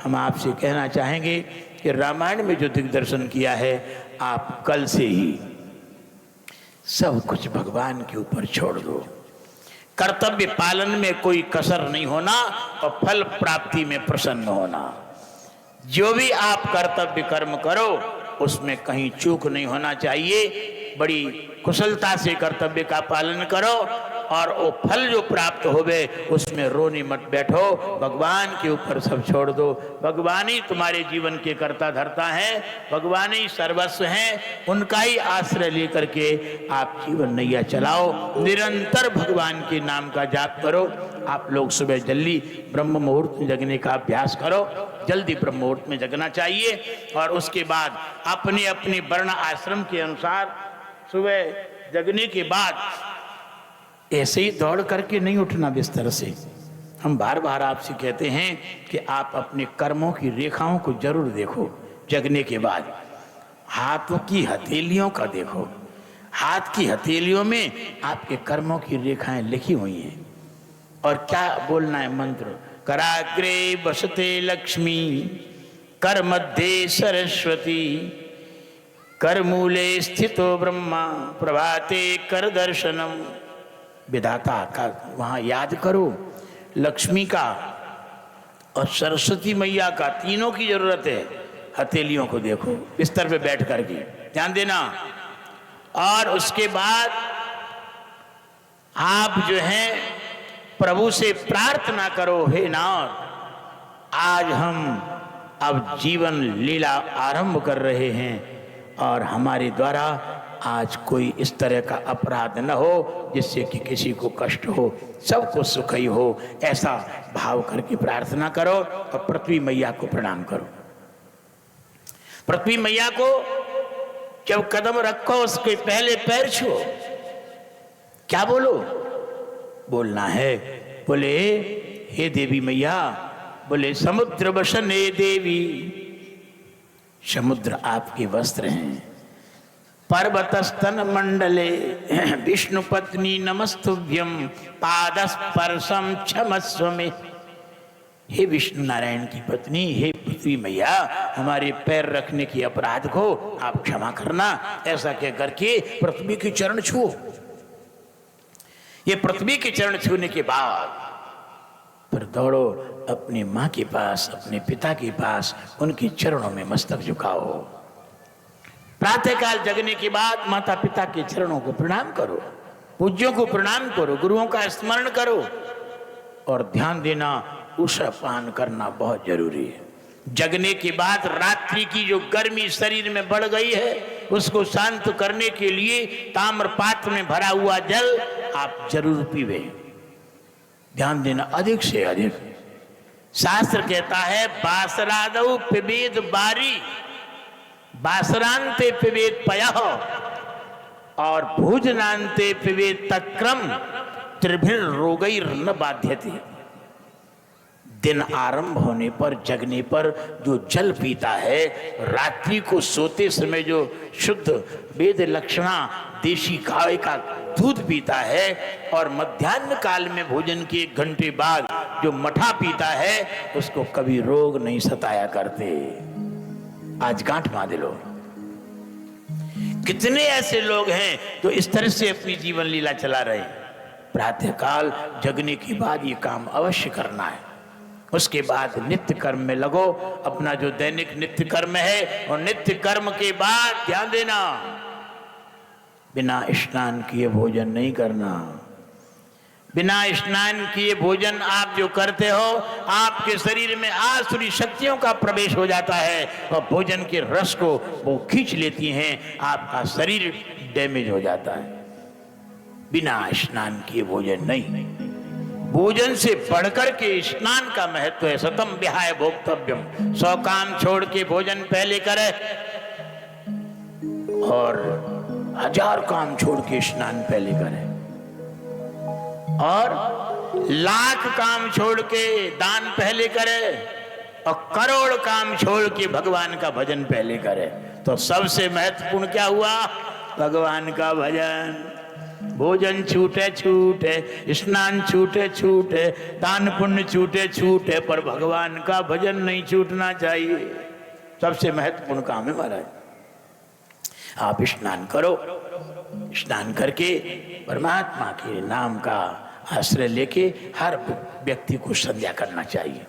हम आपसे कहना चाहेंगे कि रामायण में जो दिग्दर्शन किया है, आप कल से ही सब कुछ भगवान के ऊपर छोड़ दो। कर्तव्य पालन में कोई कसर नहीं होना और फल प्राप्ति में प्रसन्न होना। जो भी आप कर्तव्य कर्म करो उसमें कहीं चूक नहीं होना चाहिए। बड़ी कुशलता से कर्तव्य का पालन करो और वो फल जो प्राप्त होवे उसमें रोने मत बैठो। भगवान के ऊपर सब छोड़ दो। भगवान ही तुम्हारे जीवन के कर्ता धर्ता हैं, भगवान ही सर्वस्व हैं। उनका ही आश्रय लेकर के आप जीवन नैया चलाओ। निरंतर भगवान के नाम का जाप करो। आप लोग सुबह जल्दी ब्रह्म मुहूर्त में जगने का अभ्यास करो। जल्दी ब्रह्म मुहूर्त में जगना चाहिए और उसके बाद अपने अपने वर्ण आश्रम के अनुसार सुबह जगने के बाद ऐसे ही दौड़ करके नहीं उठना बिस्तर से। हम बार बार आपसे कहते हैं कि आप अपने कर्मों की रेखाओं को जरूर देखो। जगने के बाद हाथों की हथेलियों का देखो। हाथ की हथेलियों में आपके कर्मों की रेखाएं लिखी हुई हैं। और क्या बोलना है मंत्र? कराग्रे बसते लक्ष्मी, कर मध्य सरस्वती, कर मूले स्थितो ब्रह्मा, प्रभाते कर दर्शनम। विधाता का वहां याद करो, लक्ष्मी का और सरस्वती मैया का, तीनों की जरूरत है। हथेलियों को देखो बिस्तर पे बैठ करके, ध्यान देना। और उसके बाद आप जो हैं प्रभु से प्रार्थना करो, हे नाथ आज हम अब जीवन लीला आरंभ कर रहे हैं और हमारे द्वारा आज कोई इस तरह का अपराध न हो जिससे कि किसी को कष्ट हो, सबको सुख ही हो। ऐसा भाव करके प्रार्थना करो और पृथ्वी मैया को प्रणाम करो। पृथ्वी मैया को जब कदम रखो उसके पहले पैर छुओ। क्या बोलो? बोलना है, बोले हे देवी मैया, बोले समुद्र वसने देवी। समुद्र आपके वस्त्र हैं। पर्वतस्तन मंडले विष्णु पत्नी नमस्तुभ्यम, पादस्पर्शम क्षमस्व में। हे विष्णु नारायण की पत्नी, हे पृथ्वी मैया, हमारे पैर रखने के अपराध को आप क्षमा करना। ऐसा कह करके पृथ्वी के चरण छुओ। ये पृथ्वी के चरण छूने के बाद फिर दौड़ो अपनी माँ के पास, अपने पिता के पास, उनके चरणों में मस्तक झुकाओ। प्रातःकाल जगने के बाद माता पिता के चरणों को प्रणाम करो, पूज्यों को प्रणाम करो, गुरुओं का स्मरण करो और ध्यान देना उषा पान करना बहुत जरूरी है। जगने के बाद रात्रि की जो गर्मी शरीर में बढ़ गई है उसको शांत करने के लिए ताम्र पात्र में भरा हुआ जल आप जरूर पीवे। ध्यान देना अधिक से अधिक। शास्त्र कहता है बासरादौ पिबेद बारी, बासरांते पिबेद पयः और भोजनांते पिबेद तक्रम, त्रिभिर रोगैर न बाध्यते। दिन आरंभ होने पर, जगने पर जो जल पीता है, रात्रि को सोते समय जो शुद्ध वेद लक्षणा देशी गाय का दूध पीता है और मध्याह्न काल में भोजन के 1 घंटे बाद जो मठा पीता है उसको कभी रोग नहीं सताया करते। आज गांठ बांध लो। कितने ऐसे लोग हैं जो इस तरह से अपनी जीवन लीला चला रहे हैं। प्रातःकाल जगने के बाद ये काम अवश्य करना है। उसके बाद नित्य कर्म में लगो। अपना जो दैनिक नित्य कर्म है और नित्य कर्म के बाद ध्यान देना बिना स्नान किए भोजन नहीं करना। बिना स्नान किए भोजन आप जो करते हो आपके शरीर में आसुरी शक्तियों का प्रवेश हो जाता है और भोजन के रस को वो खींच लेती हैं, आपका शरीर डैमेज हो जाता है। बिना स्नान किए भोजन नहीं। भोजन से बढ़कर के स्नान का महत्व है। सतम विहाय भोक्तव्यम, 100 काम छोड़ के भोजन पहले करे और 1000 काम छोड़ के स्नान पहले करे और 1,00,000 काम छोड़ के दान पहले करे और करोड़ काम छोड़ के भगवान का भजन पहले करे। तो सबसे महत्वपूर्ण क्या हुआ? भगवान का भजन। भोजन छूटे छूटे, स्नान छूटे छूटे, दान पुण्य छूटे छूटे, पर भगवान का भजन नहीं छूटना चाहिए। सबसे महत्वपूर्ण काम है महाराज। आप स्नान करो, स्नान करके परमात्मा के नाम का आश्रय लेके हर व्यक्ति को संध्या करना चाहिए।